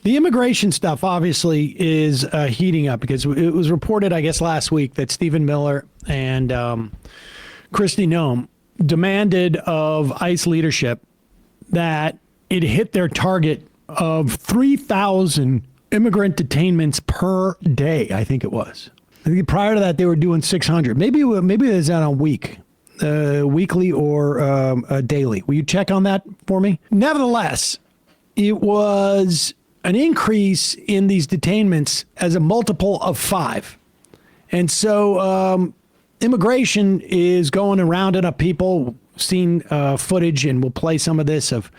The immigration stuff obviously is heating up because it was reported, I guess, last week that Stephen Miller and Kristi Noem demanded of ICE leadership that it hit their target of 3,000 immigrant detainments per day, I think it was. I think prior to that, they were doing 600. Maybe it was on a weekly or daily. Will you check on that for me? Nevertheless, it was an increase in these detainments as a multiple of 5. And so immigration is going and rounding up people. Seen footage, and we'll play some of this of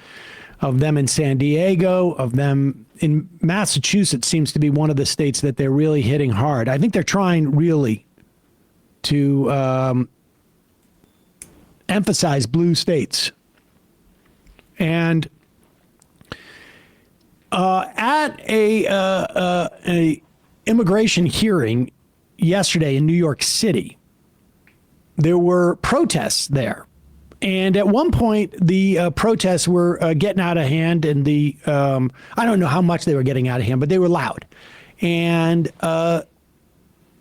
them in San Diego, of them in Massachusetts seems to be one of the states that they're really hitting hard. I think they're trying really to emphasize blue states. And at a immigration hearing yesterday in New York City, there were protests there. And at one point, the protests were getting out of hand, and I don't know how much they were getting out of hand, but they were loud. And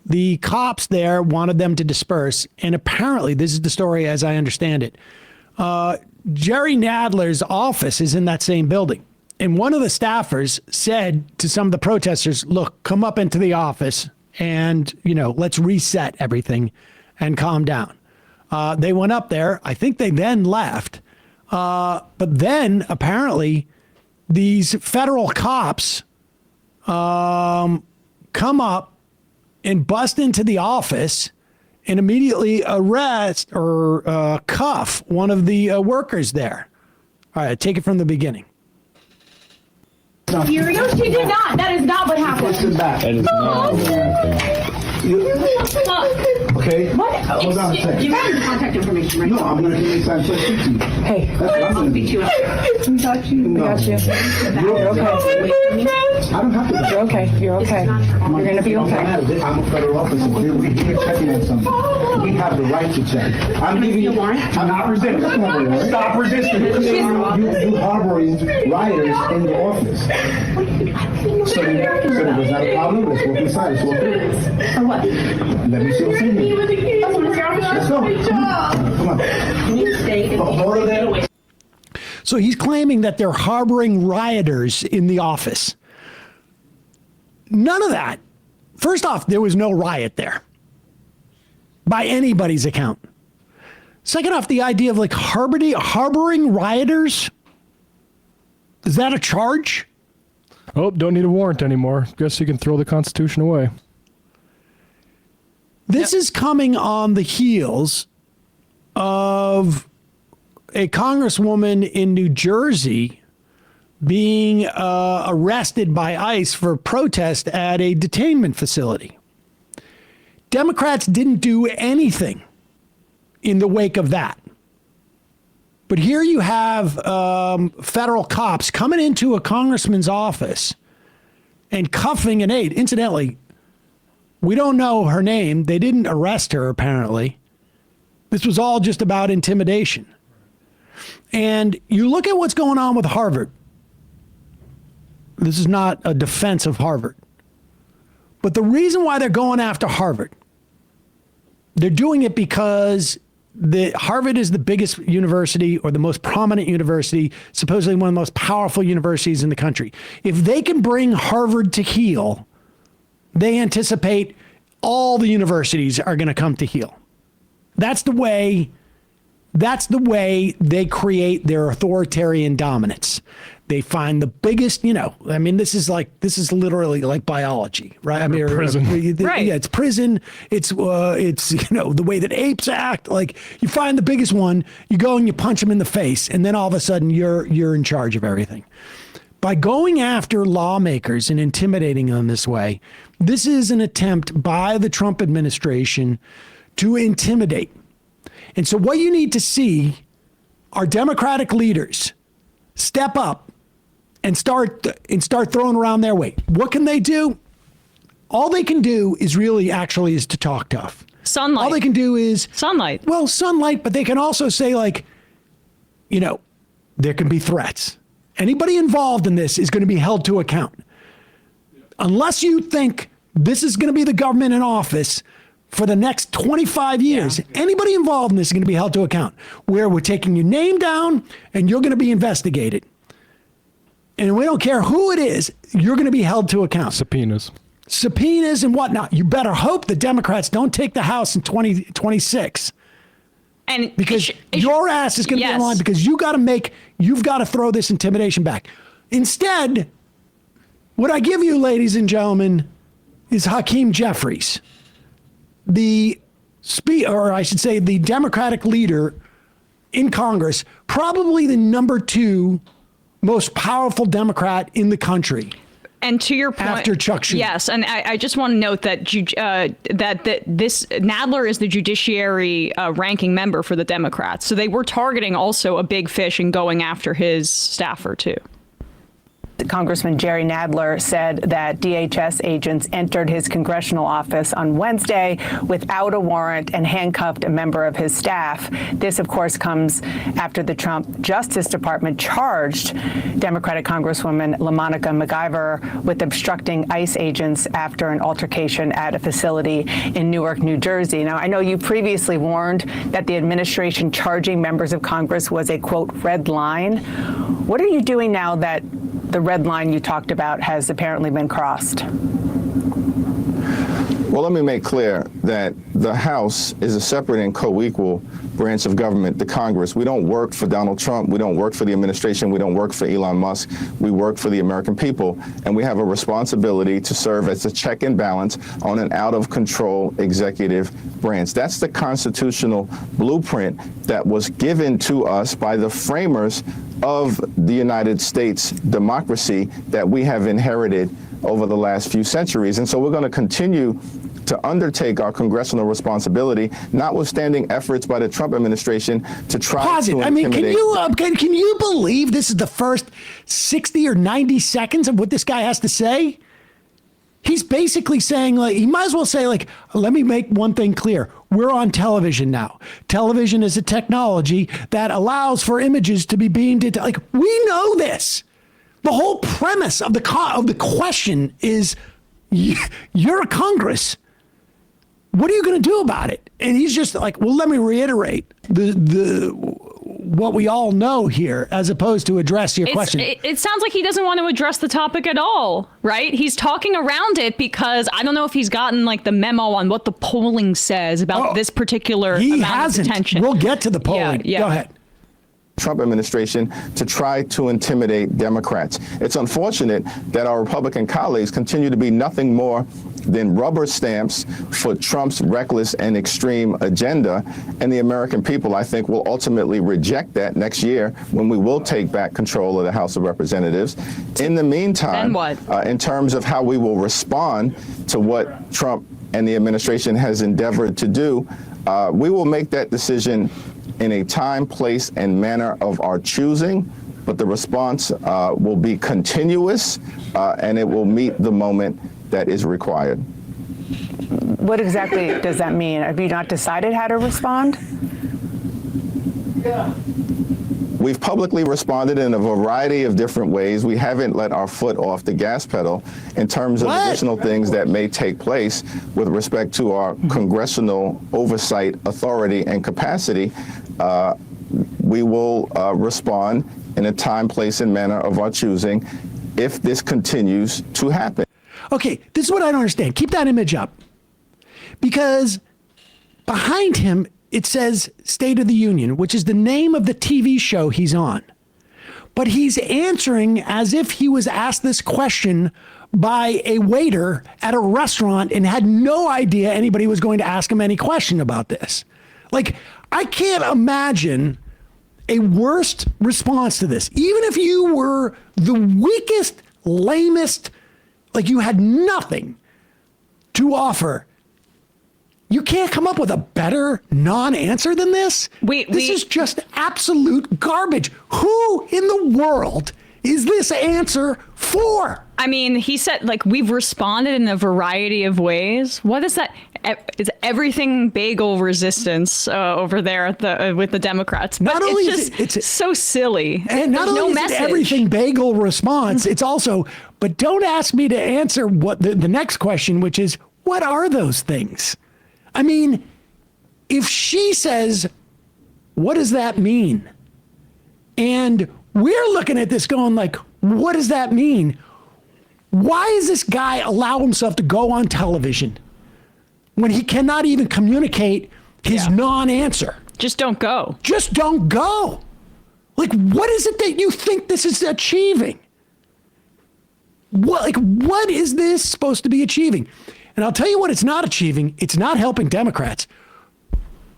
the cops there wanted them to disperse. And apparently, this is the story as I understand it, Jerry Nadler's office is in that same building. And one of the staffers said to some of the protesters, look, come up into the office and, let's reset everything and calm down. They went up there. I think they then left. But then apparently these federal cops come up and bust into the office and immediately arrest or cuff one of the workers there. All right, take it from the beginning. No, she did not. That is not what happened. Listen back. That is not what happened. Okay? What? Hold on a second. You have your contact information, right? No, I'm going to give you time to speak to you. Hey. That's what I'm going to speak to you. We got you. No. We got you. You're okay. I don't have to. You're okay. You're okay. You're going to be okay. I'm a federal officer. We're checking on something. We have the right to check. I'm giving you a warrant. I'm not resisting. Stop resisting. You harboring rioters in the office. So there was not a problem. Let's walk inside. Let's walk through. For what? Let me see what's in here. Let's go. Come on. Hold it there. So he's claiming that they're harboring rioters in the office. None of that. First off, there was no riot there by anybody's account. Second off, the idea of harboring rioters, is that a charge? Oh, don't need a warrant anymore. Guess you can throw the Constitution away. This is coming on the heels of a congresswoman in New Jersey being arrested by ICE for protest at a detainment facility. Democrats didn't do anything in the wake of that. But here you have federal cops coming into a congressman's office and cuffing an aide. Incidentally, we don't know her name. They didn't arrest her, apparently. This was all just about intimidation. And you look at what's going on with Harvard. This is not a defense of Harvard. But the reason why they're going after Harvard, they're doing it because Harvard is the biggest university or the most prominent university, supposedly one of the most powerful universities in the country. If they can bring Harvard to heel, they anticipate all the universities are going to come to heel. That's the way they create their authoritarian dominance. They find the biggest, this is literally like biology, right? I mean, prison. Right. Yeah, it's prison. It's the way that apes act. Like, you find the biggest one, you go and you punch them in the face, and then all of a sudden you're in charge of everything. By going after lawmakers and intimidating them this way, this is an attempt by the Trump administration to intimidate. And so what you need to see are Democratic leaders step up and start throwing around their weight. What can they do? All they can do is to talk tough. Sunlight. All they can do is sunlight. Well, sunlight, but they can also say, there can be threats. Anybody involved in this is going to be held to account. unless you think this is going to be the government in office for the next 25 years, anybody involved in this is going to be held to account, where we're taking your name down and you're going to be investigated. And we don't care who it is, you're going to be held to account. Subpoenas and whatnot. You better hope the Democrats don't take the House in 2026. And because your ass is going to be in line, because you've got to throw this intimidation back. Instead, what I give you, ladies and gentlemen, is Hakeem Jeffries, the Democratic leader in Congress, probably the number 2 most powerful Democrat in the country. And to your point, after Chuck Schumer. Yes, and I just want to note that this Nadler is the judiciary ranking member for the Democrats, so they were targeting also a big fish and going after his staffer too. Congressman Jerry Nadler said that DHS agents entered his congressional office on Wednesday without a warrant and handcuffed a member of his staff. This, of course, comes after the Trump Justice Department charged Democratic Congresswoman LaMonica McIver with obstructing ICE agents after an altercation at a facility in Newark, New Jersey. Now, I know you previously warned that the administration charging members of Congress was a, quote, red line. What are you doing now that the red line you talked about has apparently been crossed? Well, let me make clear that the House is a separate and co-equal branch of government, the Congress. We don't work for Donald Trump. We don't work for the administration. We don't work for Elon Musk. We work for the American people. And we have a responsibility to serve as a check and balance on an out-of-control executive branch. That's the constitutional blueprint that was given to us by the framers of the United States democracy that we have inherited over the last few centuries. And so we're going to continue to undertake our congressional responsibility, notwithstanding efforts by the Trump administration to try to intimidate. I mean, can you believe this is the first 60 or 90 seconds of what this guy has to say? He's basically saying, like, he might as well say, like, let me make one thing clear. We're on television now. Television is a technology that allows for images to be beamed into, like, we know this. The whole premise of the question is, you're a Congress. What are you going to do about it? And he's just like, well, let me reiterate what we all know here, as opposed to address your question. It sounds like he doesn't want to address the topic at all, right? He's talking around it because I don't know if he's gotten like the memo on what the polling says about this particular amount of attention. We'll get to the polling. Yeah. Go ahead. Trump administration to try to intimidate Democrats. It's unfortunate that our Republican colleagues continue to be nothing more than rubber stamps for Trump's reckless and extreme agenda. And the American people, I think, will ultimately reject that next year when we will take back control of the House of Representatives. In the meantime, in terms of how we will respond to what Trump and the administration has endeavored to do, we will make that decision in a time, place, and manner of our choosing, but the response will be continuous and it will meet the moment that is required. What exactly does that mean? Have you not decided how to respond? We've publicly responded in a variety of different ways. We haven't let our foot off the gas pedal in terms of additional things that may take place with respect to our congressional oversight authority and capacity. We will respond in a time, place, and manner of our choosing if this continues to happen. Okay, this is what I don't understand. Keep that image up. Because behind him, it says State of the Union, which is the name of the TV show he's on. But he's answering as if he was asked this question by a waiter at a restaurant and had no idea anybody was going to ask him any question about this. Like, I can't imagine a worse response to this. Even if you were the weakest, lamest, like you had nothing to offer, you can't come up with a better non-answer than this? This is just absolute garbage. Who in the world is this answer for? I mean, he said, like, we've responded in a variety of ways. What is that? it's everything bagel resistance over there with the Democrats. But Not only it's is just it's so silly. And not There's only no is it message. everything bagel response, it's also, but don't ask me to answer what the next question, which is, what are those things? I mean, if she says, what does that mean? And we're looking at this going like, what does that mean? Why does this guy allow himself to go on television when he cannot even communicate his non-answer? Just don't go. Just don't go. Like, what is it that you think this is achieving? What is this supposed to be achieving? And I'll tell you what it's not achieving. It's not helping Democrats.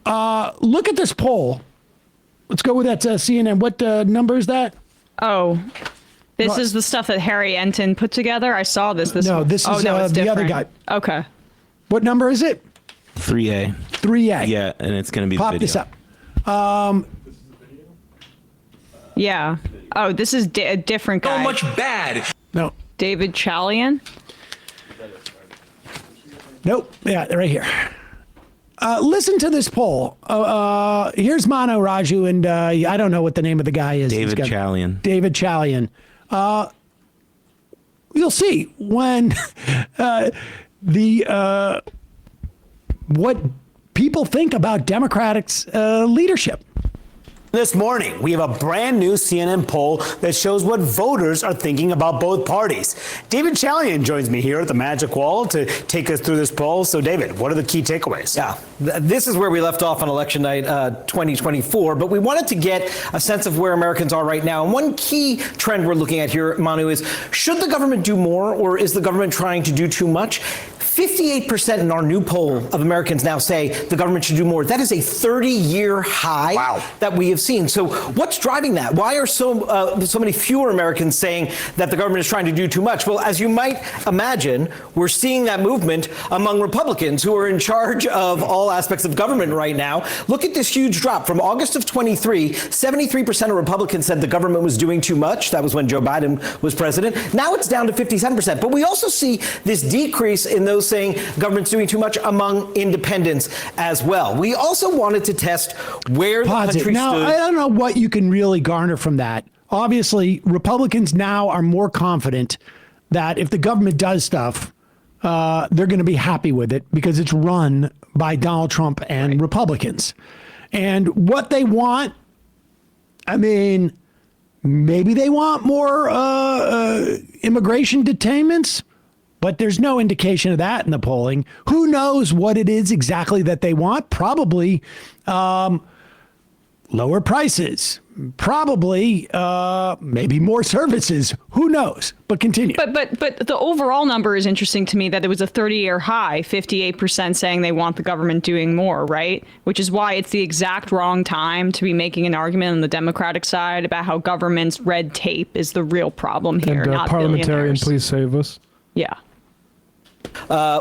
Look at this poll. Let's go with that CNN. What number is that? Oh, this What? is the stuff that Harry Enton put together. I saw this. No, one. this is it's the other different. guy. Okay. What number is it? 3A. 3A. Yeah, and it's going to be Pop the video. this up. Yeah. Oh, this is a different guy. So much bad. No. David Chalian. Nope. Yeah, right here. Listen to this poll. Here's Mano Raju, and I don't know what the name of the guy is. David He's got- Chalian. David Chalian. You'll see when what people think about Democrats' leadership. This morning, we have a brand new CNN poll that shows what voters are thinking about both parties. David Chalian joins me here at the Magic Wall to take us through this poll. So, David, what are the key takeaways? Yeah, this is where we left off on election night 2024, but we wanted to get a sense of where Americans are right now. And one key trend we're looking at here, Manu, is should the government do more, or is the government trying to do too much? 58% in our new poll of Americans now say the government should do more. That is a 30-year high that we have seen. So what's driving that? Why are so many fewer Americans saying that the government is trying to do too much? Well, as you might imagine, we're seeing that movement among Republicans who are in charge of all aspects of government right now. Look at this huge drop. From August of 23, 73% of Republicans said the government was doing too much. That was when Joe Biden was president. Now it's down to 57%. But we also see this decrease in those saying government's doing too much among independents as well. We also wanted to test where the country Now, stood. I don't know what you can really garner from that. Obviously, Republicans now are more confident that if the government does stuff, they're going to be happy with it because it's run by Donald Trump and Republicans. And what they want, I mean, maybe they want more immigration detainments. But there's no indication of that in the polling. Who knows what it is exactly that they want? Probably lower prices. Probably maybe more services. Who knows? But continue. But the overall number is interesting to me that it was a 30-year high, 58% saying they want the government doing more, right? Which is why it's the exact wrong time to be making an argument on the Democratic side about how government's red tape is the real problem here, And not parliamentarian, billionaires. please save us. Yeah.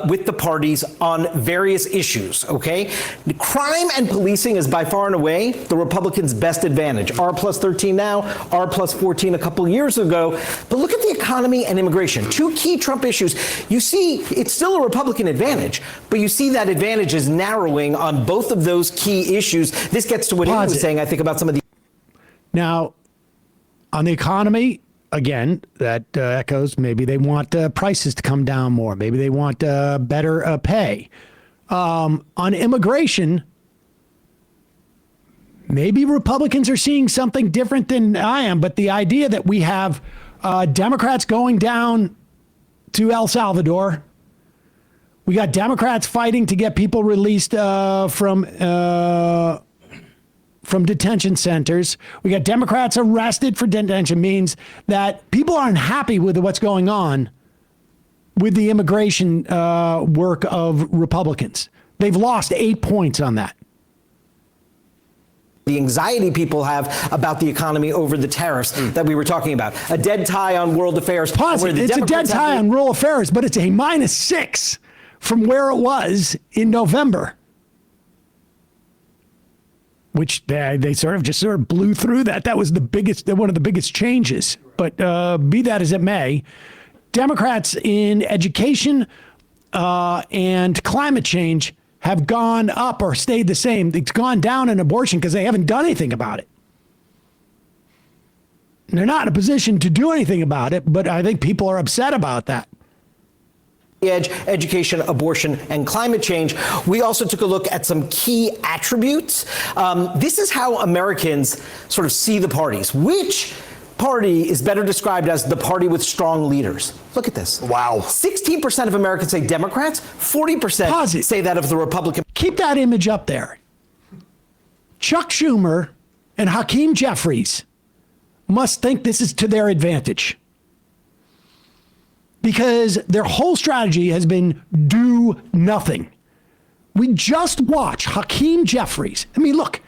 With the parties on various issues, okay? Crime and policing is by far and away the Republicans' best advantage. R plus 13 now, R plus 14 a couple years ago. But look at the economy and immigration, two key Trump issues. You see, it's still a Republican advantage, but you see that advantage is narrowing on both of those key issues. This gets to what he was saying, I think, about some of the... Now, on the economy, again, that echoes maybe they want prices to come down more. Maybe they want better pay. On immigration, maybe Republicans are seeing something different than I am. But the idea that we have Democrats going down to El Salvador, we got Democrats fighting to get people released from detention centers. We got Democrats arrested for detention, means that people aren't happy with what's going on with the immigration work of Republicans. They've lost 8 points on that. The anxiety people have about the economy over the tariffs that we were talking about. A dead tie on world affairs. Positive. It's a dead tie on world affairs, but it's a -6 from where it was in November. Which they sort of blew through that. That was one of the biggest changes. But be that as it may, Democrats in education, and climate change have gone up or stayed the same. It's gone down in abortion because they haven't done anything about it. And they're not in a position to do anything about it, but I think people are upset about that. Edge, education, abortion, and climate change. We also took a look at some key attributes. This is how Americans sort of see the parties. Which party is better described as the party with strong leaders? Look at this. Wow. 16% of Americans say Democrats, 40% say that of the Republican. Keep that image up there. Chuck Schumer and Hakeem Jeffries must think this is to their advantage, because their whole strategy has been do nothing. We just watch Hakeem Jeffries. I mean, look,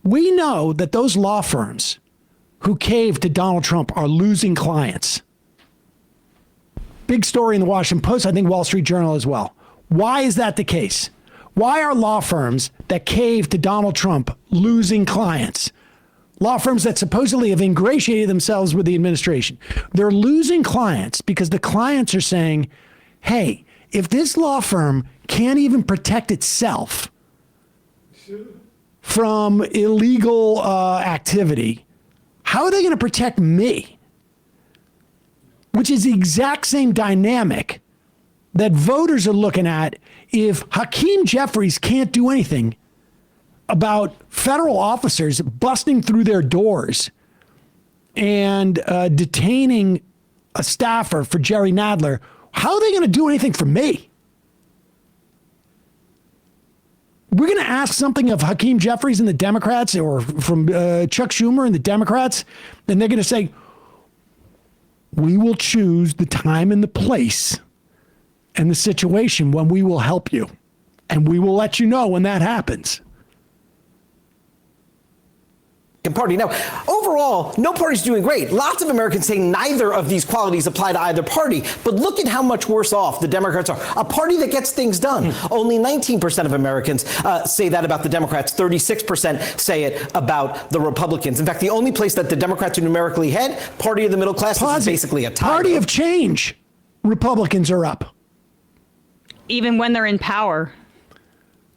we know that those law firms who caved to Donald Trump are losing clients. Big story in the Washington Post, I think Wall Street Journal as well. Why is that the case? Why are law firms that cave to Donald Trump losing clients? Law firms that supposedly have ingratiated themselves with the administration. They're losing clients because the clients are saying, hey, if this law firm can't even protect itself from illegal activity, how are they going to protect me? Which is the exact same dynamic that voters are looking at if Hakeem Jeffries can't do anything about federal officers busting through their doors and detaining a staffer for Jerry Nadler. How are they going to do anything for me? We're going to ask something of Hakeem Jeffries and the Democrats, or from Chuck Schumer and the Democrats, and they're going to say, we will choose the time and the place and the situation when we will help you. And we will let you know when that happens. Party. Now, overall, no party's doing great. Lots of Americans say neither of these qualities apply to either party. But look at how much worse off the Democrats are. A party that gets things done. Only 19% of Americans say that about the Democrats. 36% say it about the Republicans. In fact, the only place that the Democrats are numerically ahead, party of the middle class, is basically a tie. Party of change. Republicans are up. Even when they're in power.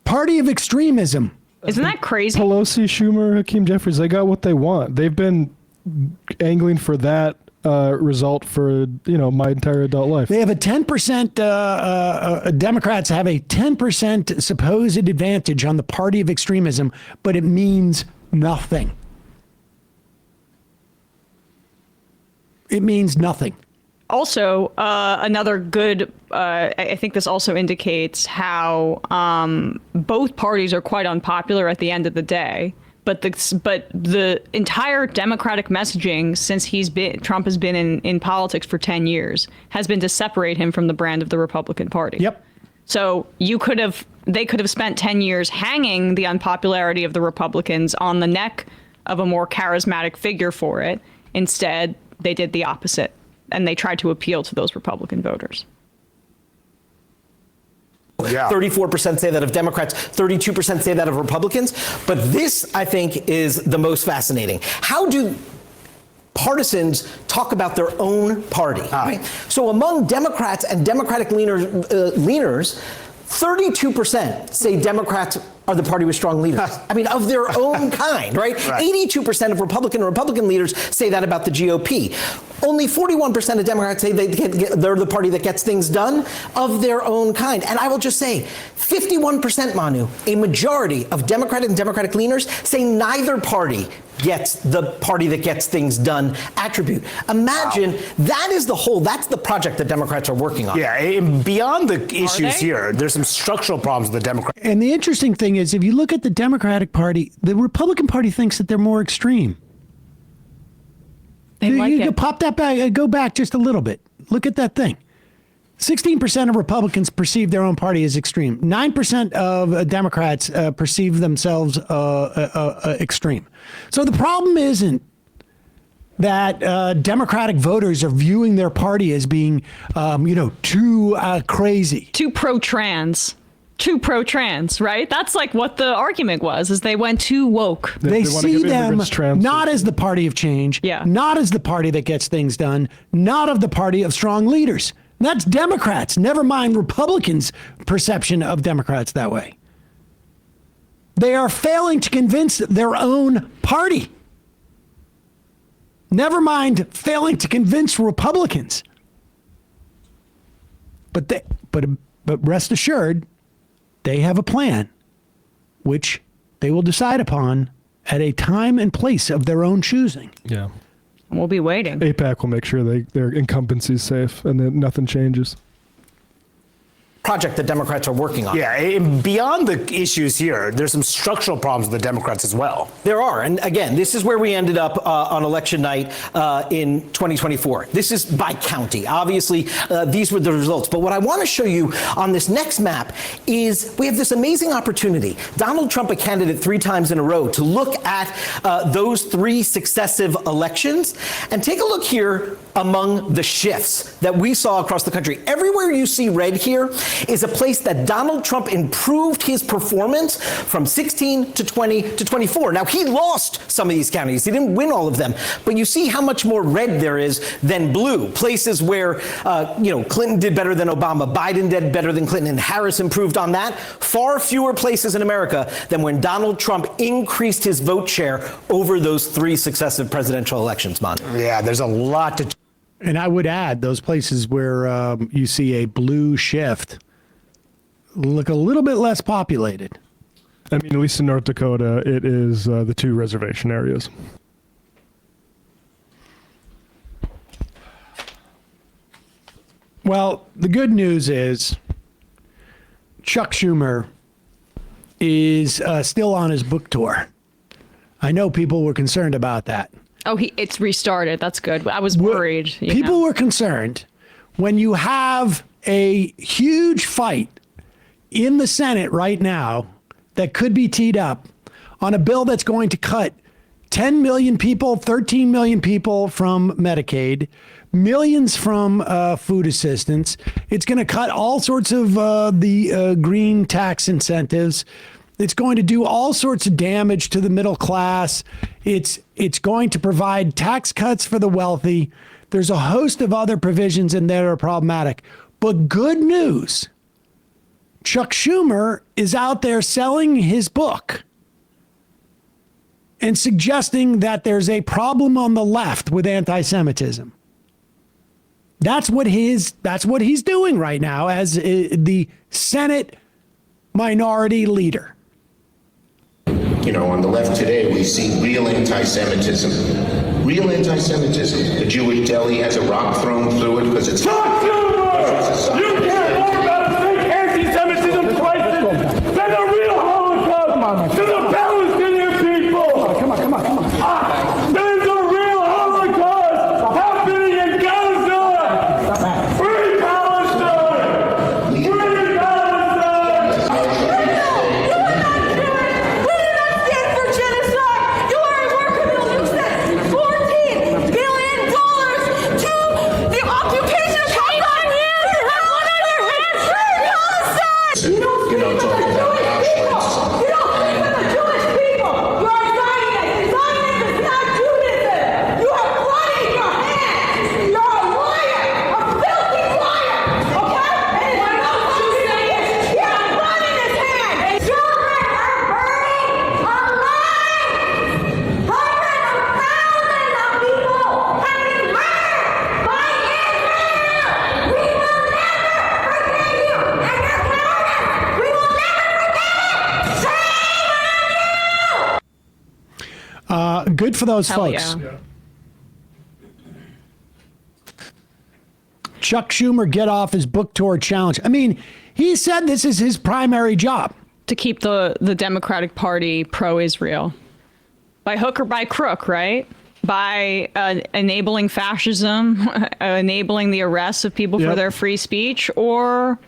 Party of extremism. Isn't that crazy? Pelosi, Schumer, Hakeem Jeffries, they got what they want. They've been angling for that result for, my entire adult life. They have a 10%, Democrats have a 10% supposed advantage on the party of extremism, but it means nothing. It means nothing. Also, another good, I think this also indicates how both parties are quite unpopular at the end of the day. But the entire Democratic messaging since Trump has been in politics for 10 years has been to separate him from the brand of the Republican Party. Yep. So they could have spent 10 years hanging the unpopularity of the Republicans on the neck of a more charismatic figure for it. Instead, they did the opposite. And they tried to appeal to those Republican voters. Yeah. 34% say that of Democrats, 32% say that of Republicans. But this, I think, is the most fascinating. How do partisans talk about their own party? Right? So among Democrats and Democratic leaners, 32% say Democrats are the party with strong leaders. I mean, of their own kind, right? 82% of Republican leaders say that about the GOP. Only 41% of Democrats say they're the party that gets things done of their own kind. And I will just say, 51%, Manu, a majority of Democratic and Democratic leaners say neither party gets the party that gets things done attribute. Imagine that's the project that Democrats are working on. Yeah, and beyond the issues here, there's some structural problems with the Democrats. And the interesting thing is, if you look at the Democratic Party, the Republican Party thinks that they're more extreme. You pop that back, go back just a little bit. Look at that thing. 16% of Republicans perceive their own party as extreme. 9% of Democrats perceive themselves extreme. So the problem isn't that Democratic voters are viewing their party as being, too crazy. Too pro-trans. Too pro-trans, right? That's like what the argument was, is they went too woke. They see them not as the party of change, not as the party that gets things done, not of the party of strong leaders. That's Democrats. Never mind Republicans' perception of Democrats that way. They are failing to convince their own party. Never mind failing to convince Republicans. But rest assured, they have a plan, which they will decide upon at a time and place of their own choosing. Yeah. We'll be waiting. AIPAC will make sure their incumbency is safe and that nothing changes. Project that Democrats are working on. Yeah, and beyond the issues here, there's some structural problems with the Democrats as well. There are. And again, this is where we ended up on election night in 2024. This is by county. Obviously, these were the results. But what I want to show you on this next map is we have this amazing opportunity. Donald Trump, a candidate 3 times in a row, to look at those 3 successive elections and take a look here among the shifts that we saw across the country. Everywhere you see red here is a place that Donald Trump improved his performance from 16 to 20 to 24. Now, he lost some of these counties. He didn't win all of them. But you see how much more red there is than blue. Places where, Clinton did better than Obama, Biden did better than Clinton, and Harris improved on that. Far fewer places in America than when Donald Trump increased his vote share over those 3 successive presidential elections, Mon. Yeah, there's a lot to... And I would add those places where you see a blue shift look a little bit less populated. I mean, at least in North Dakota, it is the 2 reservation areas. Well, the good news is Chuck Schumer is still on his book tour. I know people were concerned about that. Oh, it's restarted. That's good. I was worried. People were concerned when you have a huge fight in the Senate right now that could be teed up on a bill that's going to cut 10 million people, 13 million people from Medicaid, millions from food assistance. It's going to cut all sorts of the green tax incentives. It's going to do all sorts of damage to the middle class. It's going to provide tax cuts for the wealthy. There's a host of other provisions in there that are problematic. But good news, Chuck Schumer is out there selling his book and suggesting that there's a problem on the left with anti-Semitism. That's what he's doing right now as the Senate minority leader. On the left today, we see real anti-Semitism. Real anti-Semitism. The Jewish deli has a rock thrown through it because it's... Chuck Schumer! You care more about fake anti-Semitism crisis than the real Holocaust to the Palestinian people! Come on. There's a real Holocaust happening in Gaza! Free Palestine! Free Palestine! Good for those Hell folks. yeah. Chuck Schumer get off his book tour challenge. I mean, he said this is his primary job. To keep the Democratic Party pro-Israel. By hook or by crook, right? By enabling fascism, enabling the arrests of people for their free speech, or...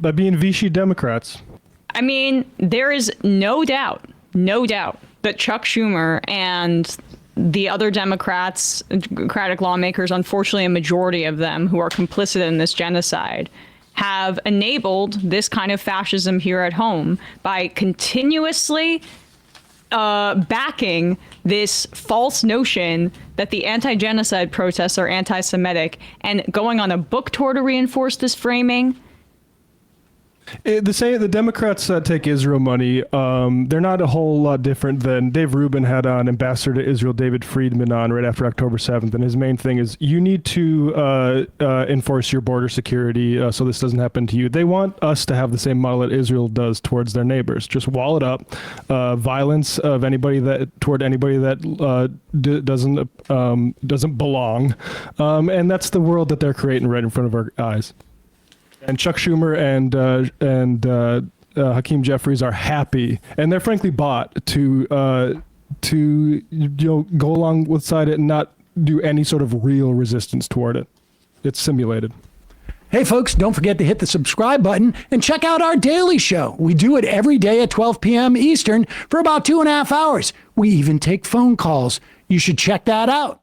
By being Vichy Democrats. I mean, there is no doubt that Chuck Schumer and the other Democratic lawmakers, unfortunately a majority of them who are complicit in this genocide, have enabled this kind of fascism here at home by continuously backing this false notion that the anti-genocide protests are anti-Semitic and going on a book tour to reinforce this framing. The Democrats take Israel money. They're not a whole lot different than Dave Rubin had on Ambassador to Israel David Friedman on right after October 7th. And his main thing is you need to enforce your border security so this doesn't happen to you. They want us to have the same model that Israel does towards their neighbors. Just wall it up. Violence of anybody that doesn't belong. And that's the world that they're creating right in front of our eyes. And Chuck Schumer and Hakeem Jeffries are happy, and they're frankly bought to go along with side it and not do any sort of real resistance toward it. It's simulated. Hey, folks, don't forget to hit the subscribe button and check out our daily show. We do it every day at 12 p.m. Eastern for about 2.5 hours. We even take phone calls. You should check that out.